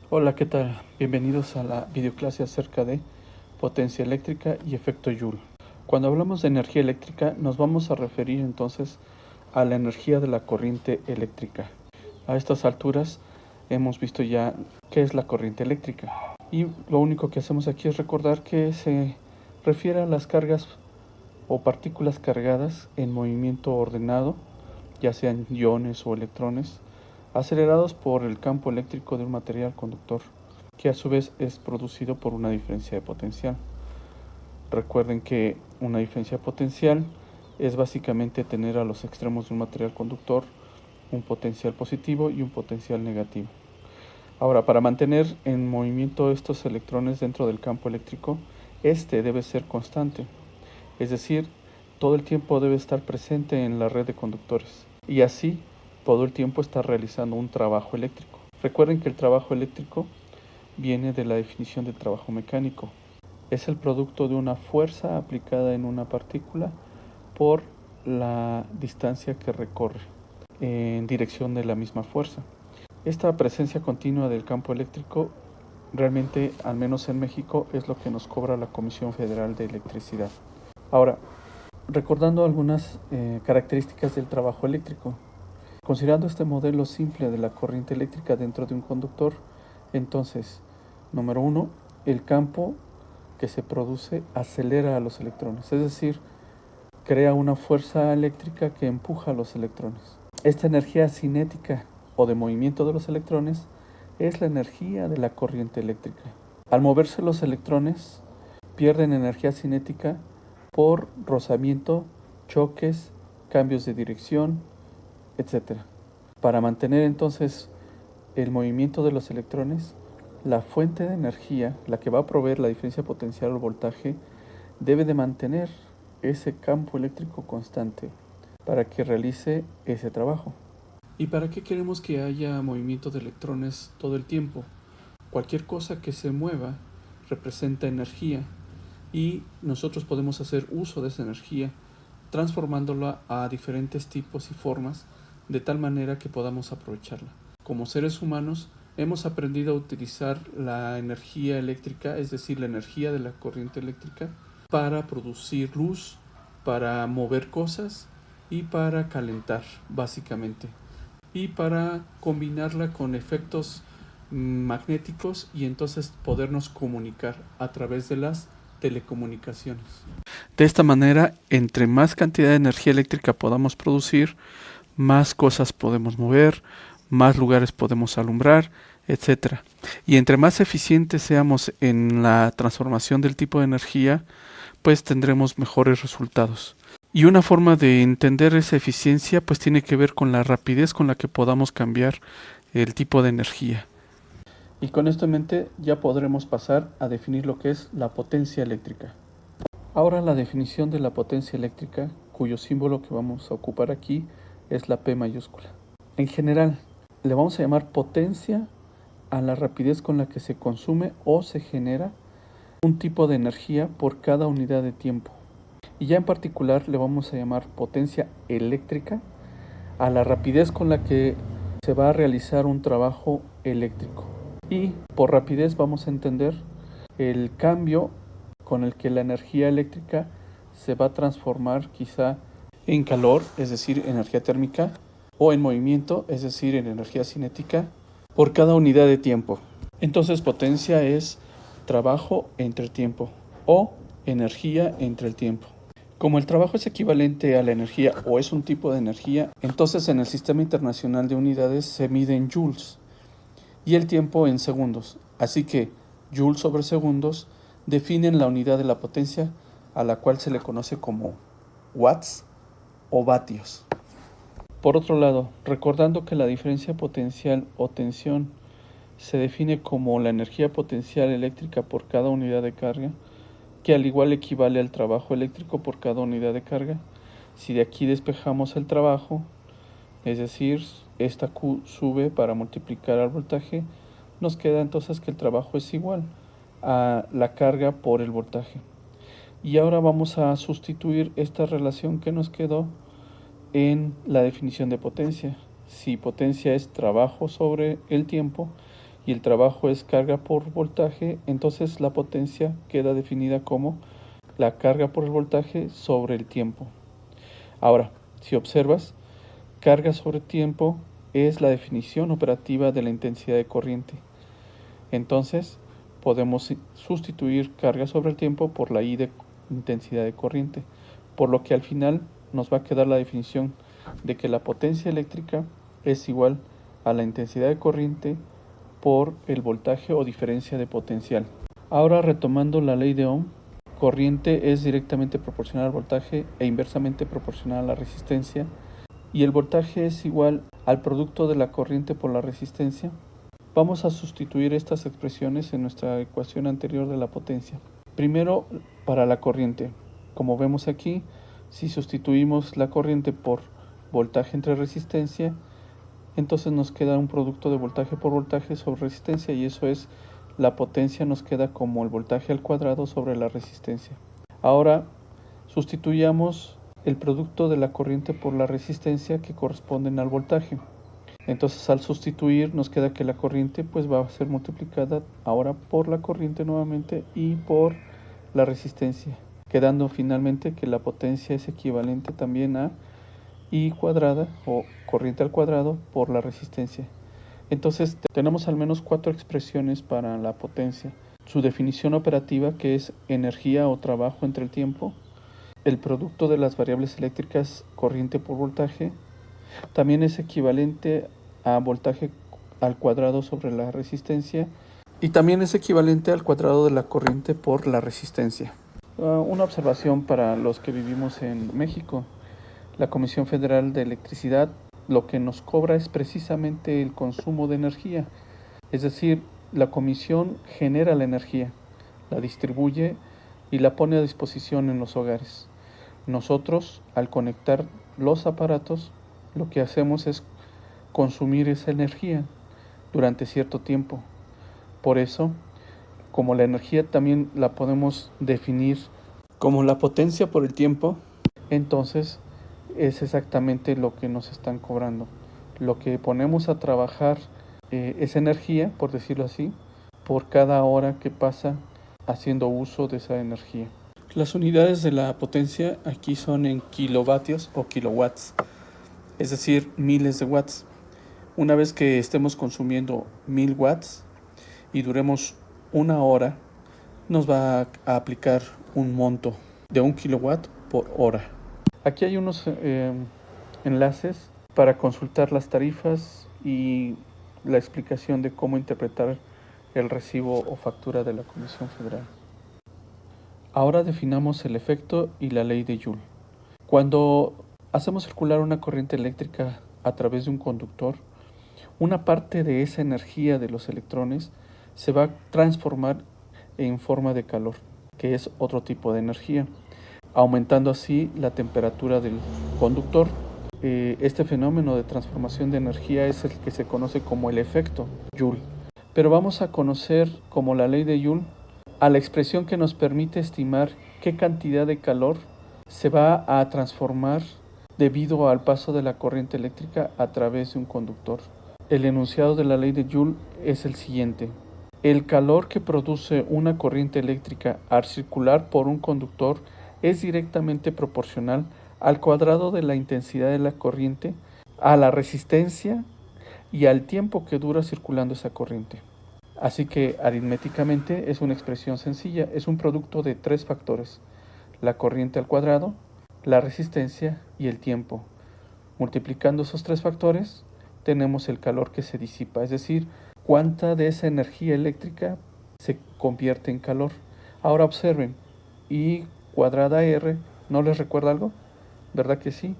Hola, ¿qué tal? Bienvenidos a la videoclase acerca de potencia eléctrica y efecto Joule. Cuando hablamos de energía eléctrica, nos vamos a referir entonces a la energía de la corriente eléctrica. A estas alturas hemos visto ya qué es la corriente eléctrica y lo único que hacemos aquí es recordar que se refiere a las cargas o partículas cargadas en movimiento ordenado, ya sean iones o electrones, acelerados por el campo eléctrico de un material conductor, que a su vez es producido por una diferencia de potencial. Recuerden que una diferencia potencial es básicamente tener a los extremos de un material conductor un potencial positivo y un potencial negativo. Ahora, para mantener en movimiento estos electrones dentro del campo eléctrico, este debe ser constante, es decir, todo el tiempo debe estar presente en la red de conductores y así todo el tiempo está realizando un trabajo eléctrico. Recuerden que el trabajo eléctrico viene de la definición de trabajo mecánico. Es el producto de una fuerza aplicada en una partícula por la distancia que recorre en dirección de la misma fuerza. Esta presencia continua del campo eléctrico realmente, al menos en México, es lo que nos cobra la Comisión Federal de Electricidad. Ahora, recordando algunas características del trabajo eléctrico. Considerando este modelo simple de la corriente eléctrica dentro de un conductor, entonces, número uno, el campo que se produce acelera a los electrones, es decir, crea una fuerza eléctrica que empuja a los electrones. Esta energía cinética o de movimiento de los electrones es la energía de la corriente eléctrica. Al moverse los electrones, pierden energía cinética por rozamiento, choques, cambios de dirección, etc. Para mantener entonces el movimiento de los electrones, la fuente de energía, la que va a proveer la diferencia potencial o voltaje, debe de mantener ese campo eléctrico constante para que realice ese trabajo. ¿Y para qué queremos que haya movimiento de electrones todo el tiempo? Cualquier cosa que se mueva representa energía y nosotros podemos hacer uso de esa energía transformándola a diferentes tipos y formas de tal manera que podamos aprovecharla. Como seres humanos hemos aprendido a utilizar la energía eléctrica, es decir, la energía de la corriente eléctrica, para producir luz, para mover cosas y para calentar, básicamente. Y para combinarla con efectos magnéticos y entonces podernos comunicar a través de las telecomunicaciones. De esta manera, entre más cantidad de energía eléctrica podamos producir, más cosas podemos mover, más lugares podemos alumbrar, etcétera. Y entre más eficientes seamos en la transformación del tipo de energía, pues tendremos mejores resultados. Y una forma de entender esa eficiencia pues tiene que ver con la rapidez con la que podamos cambiar el tipo de energía. Y con esto en mente ya podremos pasar a definir lo que es la potencia eléctrica. Ahora la definición de la potencia eléctrica, cuyo símbolo que vamos a ocupar aquí es la P mayúscula. En general, le vamos a llamar potencia a la rapidez con la que se consume o se genera un tipo de energía por cada unidad de tiempo. Y ya en particular le vamos a llamar potencia eléctrica a la rapidez con la que se va a realizar un trabajo eléctrico. Y por rapidez vamos a entender el cambio con el que la energía eléctrica se va a transformar quizá en calor, es decir, energía térmica, o en movimiento, es decir, en energía cinética, por cada unidad de tiempo. Entonces potencia es trabajo entre tiempo o energía entre el tiempo. Como el trabajo es equivalente a la energía o es un tipo de energía, entonces en el Sistema Internacional de Unidades se mide en joules y el tiempo en segundos. Así que joules sobre segundos definen la unidad de la potencia a la cual se le conoce como watts o vatios. Por otro lado, recordando que la diferencia potencial o tensión se define como la energía potencial eléctrica por cada unidad de carga, que al igual equivale al trabajo eléctrico por cada unidad de carga. Si de aquí despejamos el trabajo, es decir, esta Q sube para multiplicar al voltaje, nos queda entonces que el trabajo es igual a la carga por el voltaje. Y ahora vamos a sustituir esta relación que nos quedó en la definición de potencia. Si potencia es trabajo sobre el tiempo y el trabajo es carga por voltaje, entonces la potencia queda definida como la carga por el voltaje sobre el tiempo. Ahora, si observas, carga sobre tiempo es la definición operativa de la intensidad de corriente. Entonces, podemos sustituir carga sobre el tiempo por la I de intensidad de corriente, por lo que al final nos va a quedar la definición de que la potencia eléctrica es igual a la intensidad de corriente por el voltaje o diferencia de potencial. Ahora, retomando la ley de Ohm, corriente es directamente proporcional al voltaje e inversamente proporcional a la resistencia, y el voltaje es igual al producto de la corriente por la resistencia. Vamos a sustituir estas expresiones en nuestra ecuación anterior de la potencia. Primero, para la corriente. Como vemos aquí, si sustituimos la corriente por voltaje entre resistencia, entonces nos queda un producto de voltaje por voltaje sobre resistencia, y eso es la potencia, nos queda como el voltaje al cuadrado sobre la resistencia. Ahora sustituyamos el producto de la corriente por la resistencia que corresponden al voltaje. Entonces, al sustituir nos queda que la corriente pues va a ser multiplicada ahora por la corriente nuevamente y por la resistencia, quedando finalmente que la potencia es equivalente también a I cuadrada o corriente al cuadrado por la resistencia. Entonces tenemos al menos 4 expresiones para la potencia. Su definición operativa, que es energía o trabajo entre el tiempo, el producto de las variables eléctricas corriente por voltaje, también es equivalente a voltaje al cuadrado sobre la resistencia, y también es equivalente al cuadrado de la corriente por la resistencia. Una observación para los que vivimos en México: la Comisión Federal de Electricidad lo que nos cobra es precisamente el consumo de energía. Es decir, la comisión genera la energía, la distribuye y la pone a disposición en los hogares. Nosotros, al conectar los aparatos, lo que hacemos es consumir esa energía durante cierto tiempo. Por eso, como la energía también la podemos definir como la potencia por el tiempo, entonces es exactamente lo que nos están cobrando. Lo que ponemos a trabajar esa energía, por decirlo así, por cada hora que pasa haciendo uso de esa energía. Las unidades de la potencia aquí son en kilovatios o kilowatts, es decir, miles de watts. Una vez que estemos consumiendo 1000 watts y duremos una hora, nos va a aplicar un monto de 1 kilowatt por hora. Aquí hay unos enlaces para consultar las tarifas y la explicación de cómo interpretar el recibo o factura de la Comisión Federal. Ahora definamos el efecto y la ley de Joule. Cuando hacemos circular una corriente eléctrica a través de un conductor, una parte de esa energía de los electrones se va a transformar en forma de calor, que es otro tipo de energía, aumentando así la temperatura del conductor. Este fenómeno de transformación de energía es el que se conoce como el efecto Joule. Pero vamos a conocer como la ley de Joule a la expresión que nos permite estimar qué cantidad de calor se va a transformar debido al paso de la corriente eléctrica a través de un conductor. El enunciado de la ley de Joule es el siguiente: el calor que produce una corriente eléctrica al circular por un conductor es directamente proporcional al cuadrado de la intensidad de la corriente, a la resistencia y al tiempo que dura circulando esa corriente. Así que aritméticamente es una expresión sencilla, es un producto de 3 factores: la corriente al cuadrado, la resistencia y el tiempo. Multiplicando esos 3 factores, tenemos el calor que se disipa, es decir, cuánta de esa energía eléctrica se convierte en calor. Ahora observen, I cuadrada R, ¿no les recuerda algo? ¿Verdad que sí?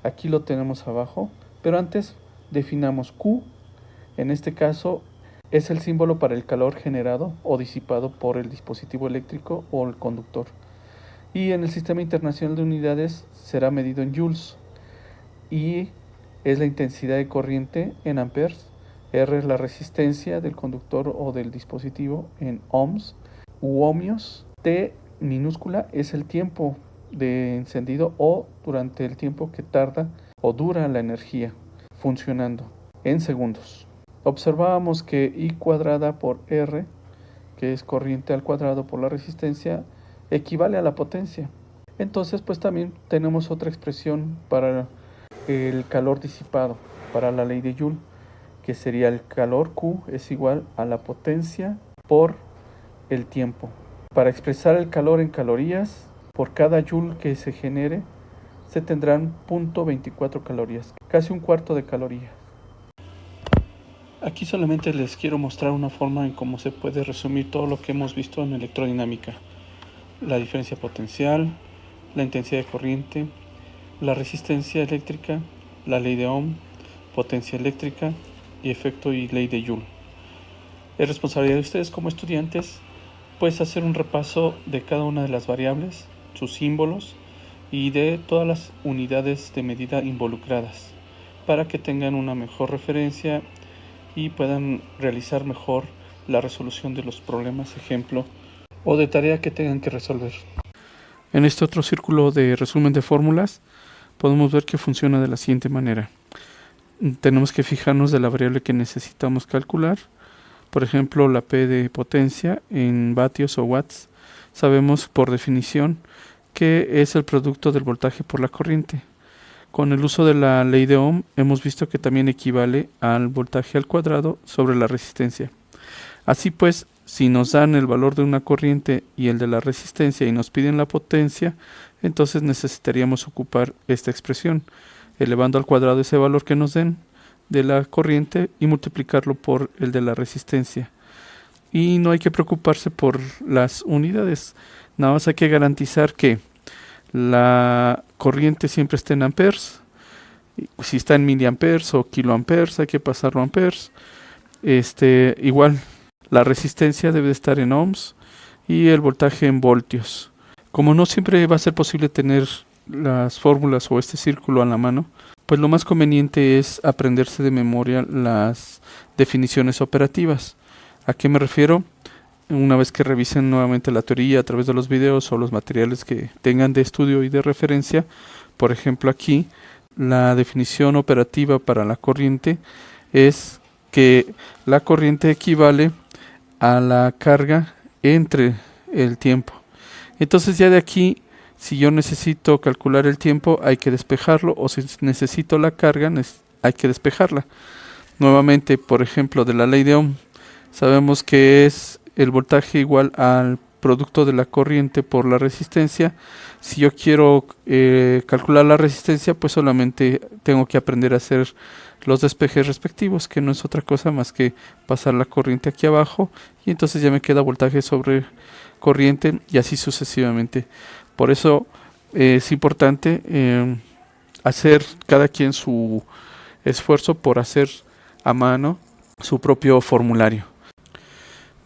Aquí lo tenemos abajo, pero antes definamos Q. En este caso es el símbolo para el calor generado o disipado por el dispositivo eléctrico o el conductor. Y en el Sistema Internacional de Unidades será medido en joules. I es la intensidad de corriente en amperes. R es la resistencia del conductor o del dispositivo en ohms u ohmios. T minúscula es el tiempo de encendido o durante el tiempo que tarda o dura la energía funcionando en segundos. observábamos que I cuadrada por R, que es corriente al cuadrado por la resistencia, equivale a la potencia. Entonces pues también tenemos otra expresión para el calor disipado, para la ley de Joule, que sería el calor Q es igual a la potencia por el tiempo. Para expresar el calor en calorías, por cada Joule que se genere, se tendrán 0.24 calorías, casi un cuarto de caloría. Aquí solamente les quiero mostrar una forma en cómo se puede resumir todo lo que hemos visto en electrodinámica. La diferencia potencial, la intensidad de corriente, la resistencia eléctrica, la ley de Ohm, potencia eléctrica y efecto y ley de Joule. Es responsabilidad de ustedes como estudiantes pues hacer un repaso de cada una de las variables, sus símbolos y de todas las unidades de medida involucradas para que tengan una mejor referencia y puedan realizar mejor la resolución de los problemas, ejemplo, o de tarea que tengan que resolver. En este otro círculo de resumen de fórmulas podemos ver que funciona de la siguiente manera. Tenemos que fijarnos de la variable que necesitamos calcular. Por ejemplo, la P de potencia en vatios o watts. Sabemos por definición que es el producto del voltaje por la corriente. Con el uso de la ley de Ohm hemos visto que también equivale al voltaje al cuadrado sobre la resistencia. Así pues, si nos dan el valor de una corriente y el de la resistencia y nos piden la potencia, entonces necesitaríamos ocupar esta expresión, elevando al cuadrado ese valor que nos den de la corriente y multiplicarlo por el de la resistencia. Y no hay que preocuparse por las unidades, nada más hay que garantizar que la corriente siempre esté en amperes. Si está en miliamperes o kiloamperes, hay que pasarlo a amperes. Igual, la resistencia debe estar en ohms y el voltaje en voltios. Como no siempre va a ser posible tener las fórmulas o este círculo a la mano, pues lo más conveniente es aprenderse de memoria las definiciones operativas. ¿A qué me refiero? Una vez que revisen nuevamente la teoría a través de los videos o los materiales que tengan de estudio y de referencia, por ejemplo aquí, la definición operativa para la corriente es que la corriente equivale a la carga entre el tiempo. Entonces ya de aquí, si yo necesito calcular el tiempo, hay que despejarlo, o si necesito la carga, hay que despejarla. Nuevamente, por ejemplo, de la ley de Ohm, sabemos que es el voltaje igual al producto de la corriente por la resistencia. Si yo quiero calcular la resistencia, pues solamente tengo que aprender a hacer los despejes respectivos, que no es otra cosa más que pasar la corriente aquí abajo, y entonces ya me queda voltaje sobre corriente y así sucesivamente. Por eso es importante hacer cada quien su esfuerzo por hacer a mano su propio formulario.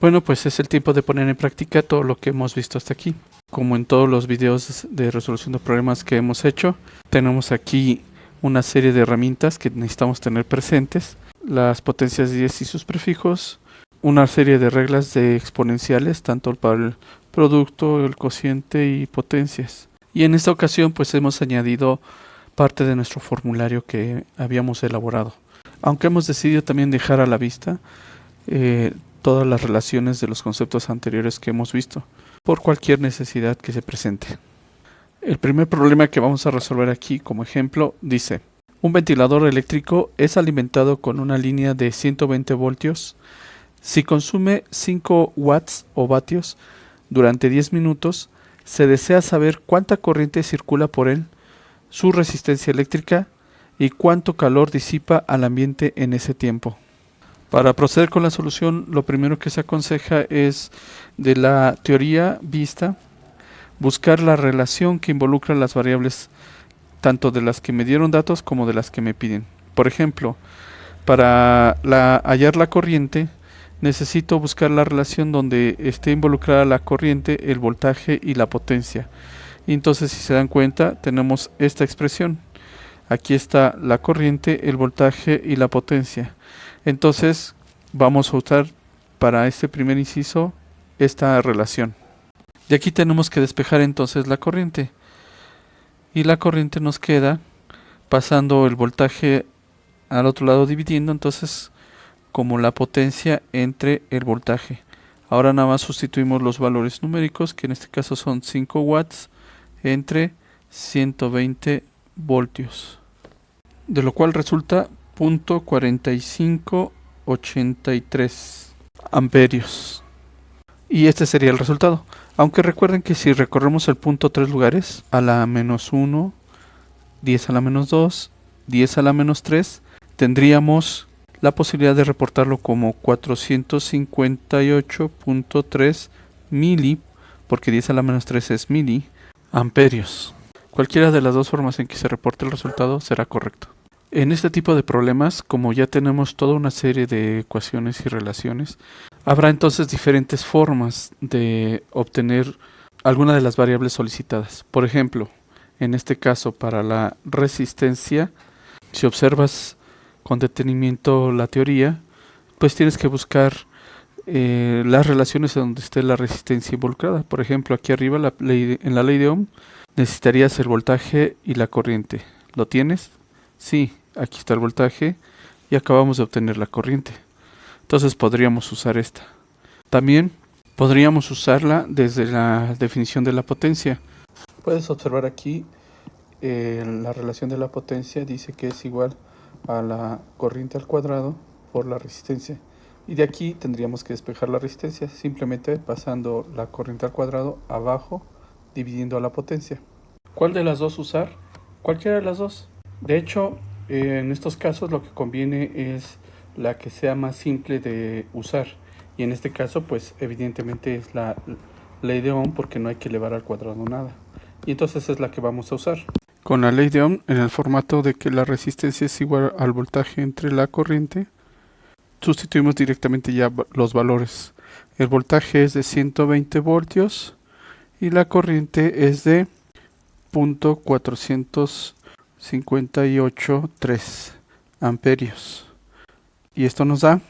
Bueno, pues es el tiempo de poner en práctica todo lo que hemos visto hasta aquí. Como en todos los videos de resolución de problemas que hemos hecho, tenemos aquí una serie de herramientas que necesitamos tener presentes. Las potencias 10 y sus prefijos, una serie de reglas de exponenciales, tanto para el producto, el cociente y potencias. Y en esta ocasión pues hemos añadido parte de nuestro formulario que habíamos elaborado. Aunque hemos decidido también dejar a la vista todas las relaciones de los conceptos anteriores que hemos visto, por cualquier necesidad que se presente. El primer problema que vamos a resolver aquí como ejemplo dice: un ventilador eléctrico es alimentado con una línea de 120 voltios. Si consume 5 watts o vatios durante 10 minutos, se desea saber cuánta corriente circula por él, su resistencia eléctrica y cuánto calor disipa al ambiente en ese tiempo. Para proceder con la solución, lo primero que se aconseja es, de la teoría vista, buscar la relación que involucra las variables, tanto de las que me dieron datos como de las que me piden. Por ejemplo, para hallar la corriente, necesito buscar la relación donde esté involucrada la corriente, el voltaje y la potencia. Y entonces, si se dan cuenta, tenemos esta expresión. Aquí está la corriente, el voltaje y la potencia. Entonces vamos a usar para este primer inciso esta relación. Y aquí tenemos que despejar entonces la corriente. Y la corriente nos queda pasando el voltaje al otro lado dividiendo. Entonces como la potencia entre el voltaje. Ahora nada más sustituimos los valores numéricos, que en este caso son 5 watts entre 120 voltios, de lo cual resulta 0.4583 amperios. Y este sería el resultado. Aunque recuerden que si recorremos el punto 3 lugares, a la menos 1, 10 a la menos 2, 10 a la menos 3, tendríamos la posibilidad de reportarlo como 458.3 mili, porque 10 a la menos 3 es mili, amperios. Cualquiera de las dos formas en que se reporte el resultado será correcto. En este tipo de problemas, como ya tenemos toda una serie de ecuaciones y relaciones, habrá entonces diferentes formas de obtener alguna de las variables solicitadas. Por ejemplo, en este caso para la resistencia, si observas con detenimiento la teoría, pues tienes que buscar las relaciones en donde esté la resistencia involucrada. Por ejemplo, aquí arriba en la ley de Ohm necesitarías el voltaje y la corriente. ¿Lo tienes? Sí, aquí está el voltaje y acabamos de obtener la corriente. Entonces podríamos usar esta. También podríamos usarla desde la definición de la potencia. Puedes observar aquí la relación de la potencia dice que es igual a la corriente al cuadrado por la resistencia. Y de aquí tendríamos que despejar la resistencia simplemente pasando la corriente al cuadrado abajo dividiendo a la potencia. ¿Cuál de las dos usar? Cualquiera de las dos. De hecho, en estos casos lo que conviene es la que sea más simple de usar. Y en este caso, pues evidentemente es la ley de Ohm porque no hay que elevar al cuadrado nada. Y entonces es la que vamos a usar. Con la ley de Ohm, en el formato de que la resistencia es igual al voltaje entre la corriente, sustituimos directamente ya los valores. El voltaje es de 120 voltios y la corriente es de 0.458.3 amperios. Y esto nos da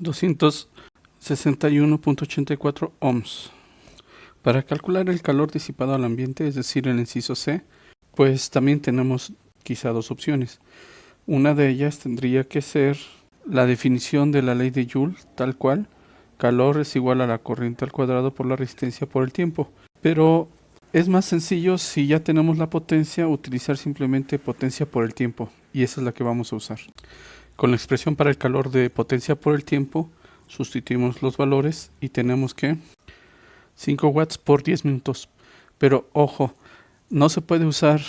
261.84 ohms. Para calcular el calor disipado al ambiente, es decir, el inciso C, pues también tenemos quizá dos opciones. Una de ellas tendría que ser la definición de la ley de Joule, tal cual. Calor es igual a la corriente al cuadrado por la resistencia por el tiempo. Pero es más sencillo, si ya tenemos la potencia, utilizar simplemente potencia por el tiempo. Y esa es la que vamos a usar. Con la expresión para el calor de potencia por el tiempo, sustituimos los valores y tenemos que 5 watts por 10 minutos. Pero ojo, no se puede usar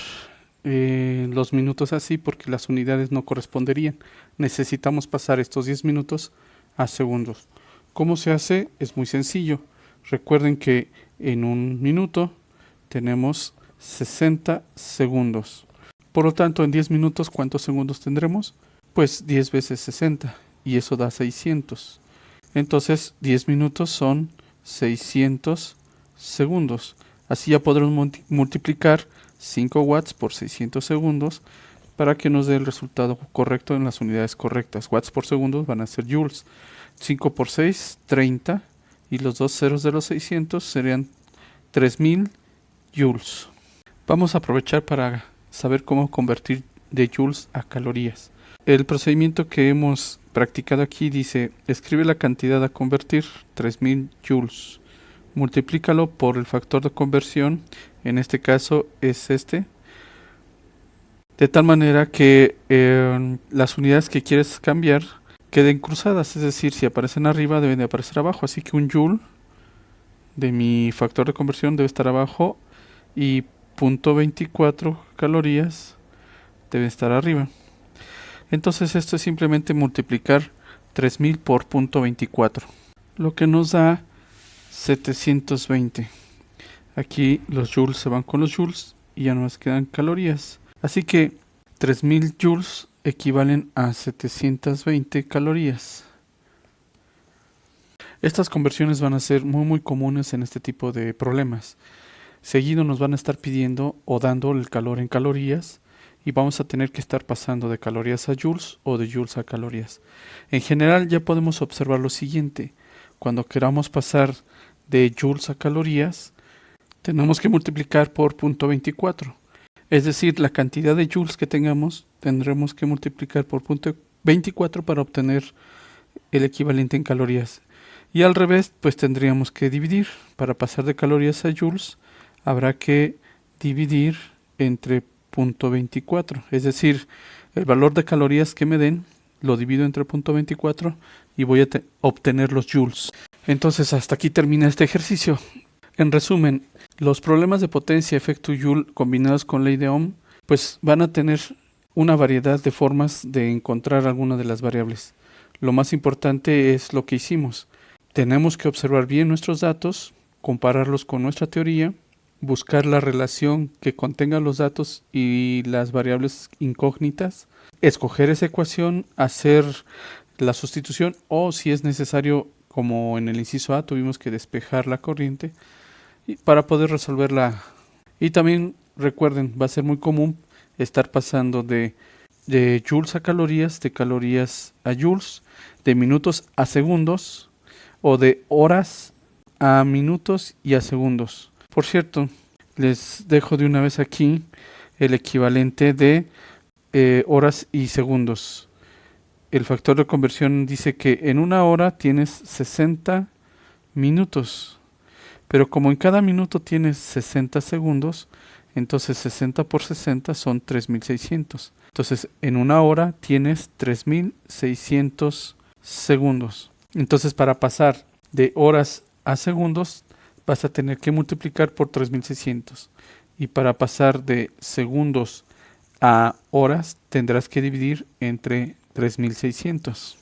los minutos así porque las unidades no corresponderían. Necesitamos pasar estos 10 minutos a segundos. ¿Cómo se hace? Es muy sencillo. Recuerden que en un minuto tenemos 60 segundos. Por lo tanto, en 10 minutos, ¿cuántos segundos tendremos? Pues 10 veces 60 y eso da 600. Entonces, 10 minutos son 600 segundos. Así ya podremos multiplicar 5 watts por 600 segundos para que nos dé el resultado correcto en las unidades correctas. Watts por segundo van a ser joules. 5 por 6, 30. Y los dos ceros de los 600 serían 3000 joules. Vamos a aprovechar para saber cómo convertir de joules a calorías. El procedimiento que hemos practicado aquí dice, escribe la cantidad a convertir, 3000 joules. Multiplícalo por el factor de conversión, en este caso es este, de tal manera que las unidades que quieres cambiar queden cruzadas, es decir, si aparecen arriba deben de aparecer abajo, así que un joule de mi factor de conversión debe estar abajo y 0.24 calorías debe estar arriba. Entonces esto es simplemente multiplicar 3000 por 0.24, lo que nos da 720. Aquí los joules se van con los joules y ya nos quedan calorías. Así que 3000 joules equivalen a 720 calorías. Estas conversiones van a ser muy comunes en este tipo de problemas. Seguido nos van a estar pidiendo o dando el calor en calorías y vamos a tener que estar pasando de calorías a joules o de joules a calorías. En general ya podemos observar lo siguiente. Cuando queramos pasar de joules a calorías, tenemos que multiplicar por 0.24. Es decir, la cantidad de joules que tengamos, tendremos que multiplicar por 0.24 para obtener el equivalente en calorías. Y al revés, pues tendríamos que dividir. Para pasar de calorías a joules, habrá que dividir entre 0.24. Es decir, el valor de calorías que me den, lo divido entre 0.24 y voy a obtener los joules. Entonces, hasta aquí termina este ejercicio. En resumen, los problemas de potencia efecto Joule combinados con ley de Ohm, pues van a tener una variedad de formas de encontrar alguna de las variables. Lo más importante es lo que hicimos. Tenemos que observar bien nuestros datos, compararlos con nuestra teoría, buscar la relación que contenga los datos y las variables incógnitas, escoger esa ecuación, hacer la sustitución o si es necesario, como en el inciso A, tuvimos que despejar la corriente para poder resolverla. Y también recuerden, va a ser muy común estar pasando de joules a calorías, de calorías a joules, de minutos a segundos o de horas a minutos y a segundos. Por cierto, les dejo de una vez aquí el equivalente de horas y segundos. El factor de conversión dice que en una hora tienes 60 minutos, pero como en cada minuto tienes 60 segundos, entonces 60 por 60 son 3600. Entonces en una hora tienes 3600 segundos. Entonces para pasar de horas a segundos vas a tener que multiplicar por 3600. Y para pasar de segundos a horas tendrás que dividir entre 3600.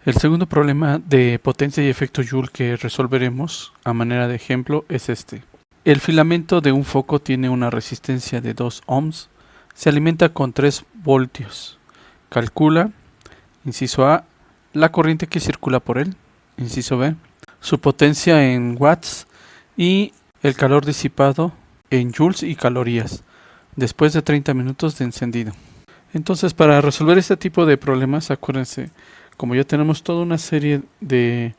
El segundo problema de potencia y efecto Joule que resolveremos a manera de ejemplo es este. El filamento de un foco tiene una resistencia de 2 ohms. Se alimenta con 3 voltios. Calcula, inciso A, la corriente que circula por él. Inciso B, su potencia en watts y el calor disipado en joules y calorías después de 30 minutos de encendido. Entonces, para resolver este tipo de problemas, acuérdense, como ya tenemos toda una serie de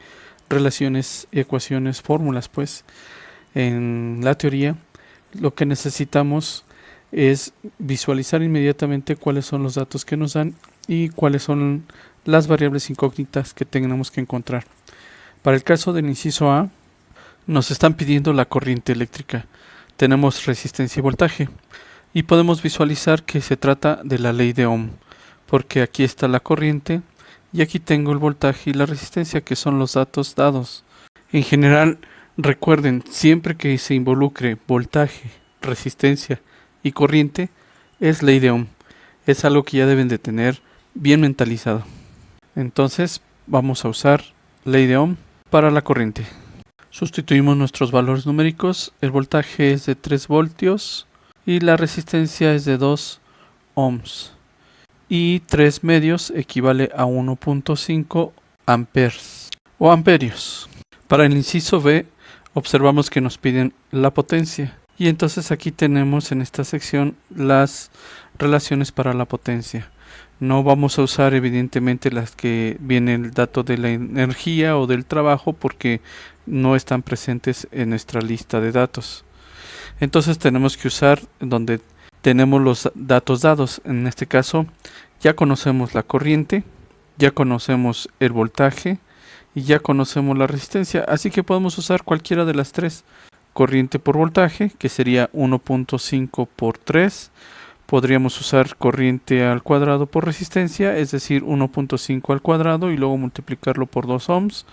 relaciones, ecuaciones, fórmulas, pues, en la teoría, lo que necesitamos es visualizar inmediatamente cuáles son los datos que nos dan y cuáles son las variables incógnitas que tengamos que encontrar. Para el caso del inciso A, nos están pidiendo la corriente eléctrica. Tenemos resistencia y voltaje. Y podemos visualizar que se trata de la ley de Ohm, porque aquí está la corriente y aquí tengo el voltaje y la resistencia, que son los datos dados. En general, recuerden, siempre que se involucre voltaje, resistencia y corriente, es ley de Ohm. Es algo que ya deben de tener bien mentalizado. Entonces, vamos a usar ley de Ohm para la corriente. Sustituimos nuestros valores numéricos. El voltaje es de 3 voltios. Y la resistencia es de 2 ohms. Y 3 medios equivale a 1.5 amperes o amperios. Para el inciso B, observamos que nos piden la potencia. Y entonces aquí tenemos en esta sección las relaciones para la potencia. No vamos a usar evidentemente las que viene el dato de la energía o del trabajo porque no están presentes en nuestra lista de datos. Entonces tenemos que usar donde tenemos los datos dados. En este caso ya conocemos la corriente, ya conocemos el voltaje y ya conocemos la resistencia. Así que podemos usar cualquiera de las tres. Corriente por voltaje, que sería 1.5 por 3. Podríamos usar corriente al cuadrado por resistencia, es decir, 1.5 al cuadrado y luego multiplicarlo por 2 ohms.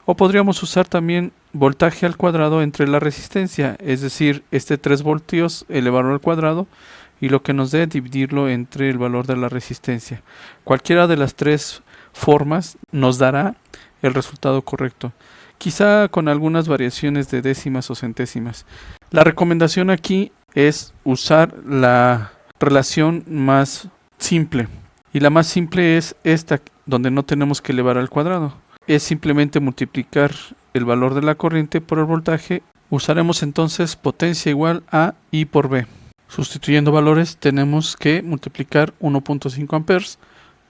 O podríamos usar también voltaje al cuadrado entre la resistencia, es decir, 3 voltios elevarlo al cuadrado y lo que nos dé dividirlo entre el valor de la resistencia. Cualquiera de las tres formas nos dará el resultado correcto, quizá con algunas variaciones de décimas o centésimas. La recomendación aquí es usar la relación más simple, y la más simple es esta, donde no tenemos que elevar al cuadrado. Es simplemente multiplicar el valor de la corriente por el voltaje. Usaremos entonces potencia igual a I por B. Sustituyendo valores tenemos que multiplicar 1.5 amperes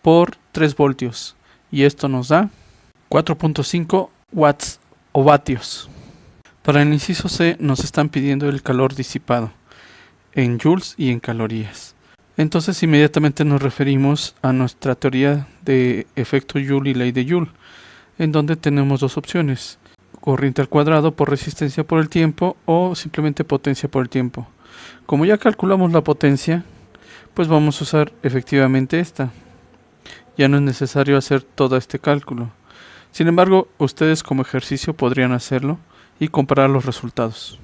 por 3 voltios y esto nos da 4.5 watts o vatios. Para el inciso C nos están pidiendo el calor disipado en joules y en calorías. Entonces inmediatamente nos referimos a nuestra teoría de efecto Joule y ley de Joule, en donde tenemos dos opciones: corriente al cuadrado por resistencia por el tiempo o simplemente potencia por el tiempo. Como ya calculamos la potencia, pues vamos a usar efectivamente esta. Ya no es necesario hacer todo este cálculo. Sin embargo, ustedes como ejercicio podrían hacerlo y comparar los resultados.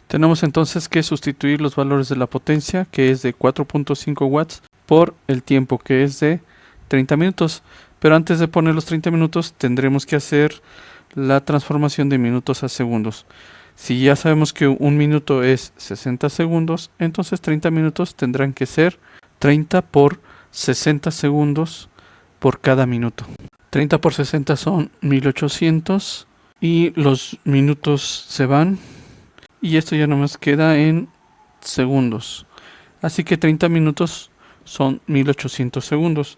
Tenemos entonces que sustituir los valores de la potencia, que es de 4.5 watts, por el tiempo, que es de 30 minutos. Pero antes de poner los 30 minutos, tendremos que hacer la transformación de minutos a segundos. Si ya sabemos que un minuto es 60 segundos, entonces 30 minutos tendrán que ser 30 por 60 segundos por cada minuto. 30 por 60 son 1800 y los minutos se van y esto ya nomás queda en segundos. Así que 30 minutos son 1800 segundos.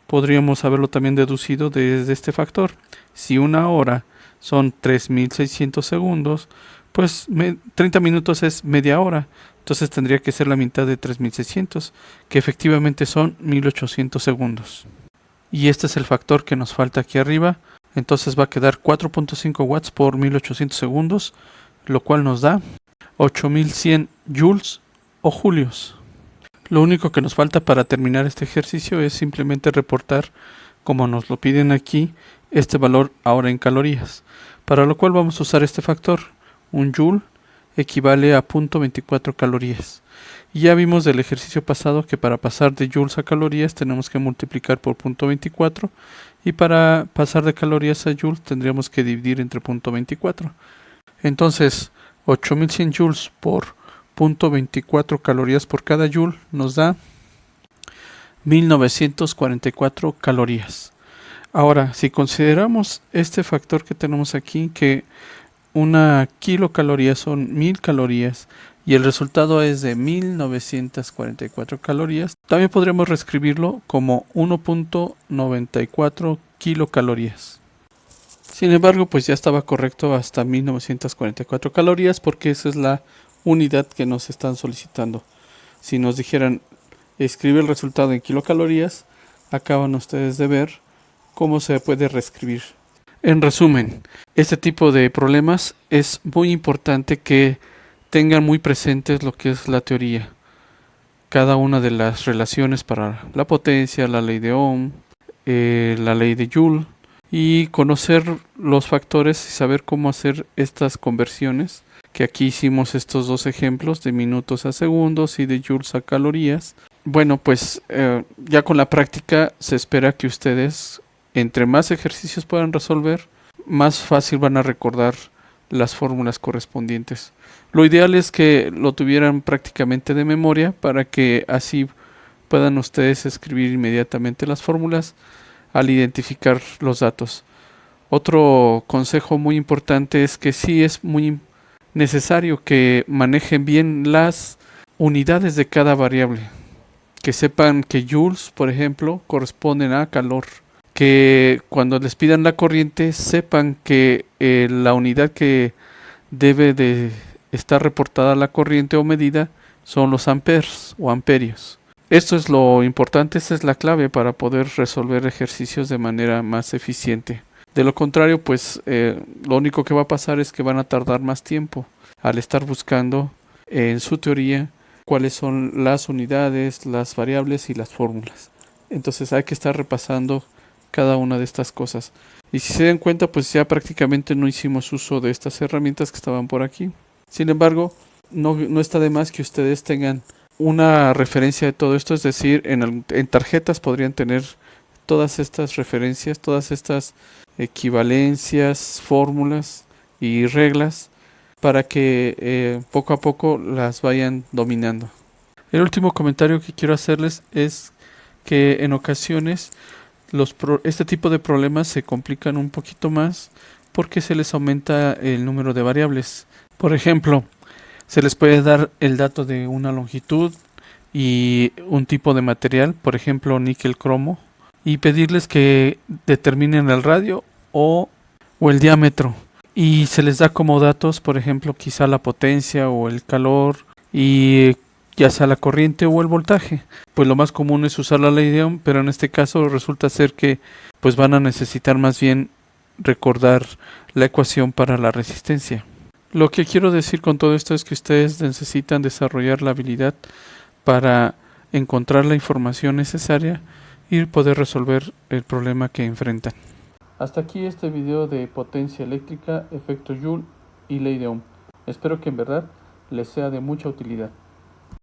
Podríamos haberlo también deducido desde este factor. Si una hora son 3600 segundos, pues 30 minutos es media hora. Entonces tendría que ser la mitad de 3600, que efectivamente son 1800 segundos. Y este es el factor que nos falta aquí arriba. Entonces va a quedar 4.5 watts por 1800 segundos, lo cual nos da 8100 joules o julios. Lo único que nos falta para terminar este ejercicio es simplemente reportar, como nos lo piden aquí, este valor ahora en calorías, para lo cual vamos a usar este factor. Un joule equivale a 0.24 calorías. Y ya vimos del ejercicio pasado que para pasar de joules a calorías tenemos que multiplicar por 0.24 y para pasar de calorías a joules tendríamos que dividir entre 0.24. Entonces 8100 joules por 0.24 calorías por cada joule nos da 1944 calorías. Ahora, si consideramos este factor que tenemos aquí, que una kilocaloría son 1000 calorías y el resultado es de 1944 calorías, también podríamos reescribirlo como 1.94 kilocalorías. Sin embargo, pues ya estaba correcto hasta 1944 calorías porque esa es la unidad que nos están solicitando. Si nos dijeran escribe el resultado en kilocalorías, acaban ustedes de ver cómo se puede reescribir. En resumen, este tipo de problemas es muy importante que tengan muy presentes lo que es la teoría. Cada una de las relaciones para la potencia, la ley de Ohm, la ley de Joule, y conocer los factores y saber cómo hacer estas conversiones, que aquí hicimos estos dos ejemplos de minutos a segundos y de joules a calorías. Bueno, pues ya con la práctica se espera que ustedes, entre más ejercicios puedan resolver, más fácil van a recordar las fórmulas correspondientes. Lo ideal es que lo tuvieran prácticamente de memoria para que así puedan ustedes escribir inmediatamente las fórmulas al identificar los datos. Otro consejo muy importante es que sí es muy necesario que manejen bien las unidades de cada variable. Que sepan que joules, por ejemplo, corresponden a calor. Que cuando les pidan la corriente sepan que la unidad que debe de estar reportada a la corriente o medida son los amperes o amperios. Esto es lo importante, esta es la clave para poder resolver ejercicios de manera más eficiente. De lo contrario, pues lo único que va a pasar es que van a tardar más tiempo al estar buscando en su teoría cuáles son las unidades, las variables y las fórmulas. Entonces hay que estar repasando cada una de estas cosas. Y si se dan cuenta, pues ya prácticamente no hicimos uso de estas herramientas que estaban por aquí. Sin embargo, no está de más que ustedes tengan una referencia de todo esto, es decir, en tarjetas podrían tener todas estas referencias, todas estas equivalencias, fórmulas y reglas para que poco a poco las vayan dominando. El último comentario que quiero hacerles es que en ocasiones este tipo de problemas se complican un poquito más porque se les aumenta el número de variables. Por ejemplo, se les puede dar el dato de una longitud y un tipo de material, por ejemplo níquel cromo, y pedirles que determinen el radio o el diámetro. Y se les da como datos, por ejemplo, quizá la potencia o el calor, y ya sea la corriente o el voltaje. Pues lo más común es usar la ley de Ohm, pero en este caso resulta ser que pues van a necesitar más bien recordar la ecuación para la resistencia. Lo que quiero decir con todo esto es que ustedes necesitan desarrollar la habilidad para encontrar la información necesaria y poder resolver el problema que enfrentan. Hasta aquí este video de potencia eléctrica, efecto Joule y ley de Ohm. Espero que en verdad les sea de mucha utilidad.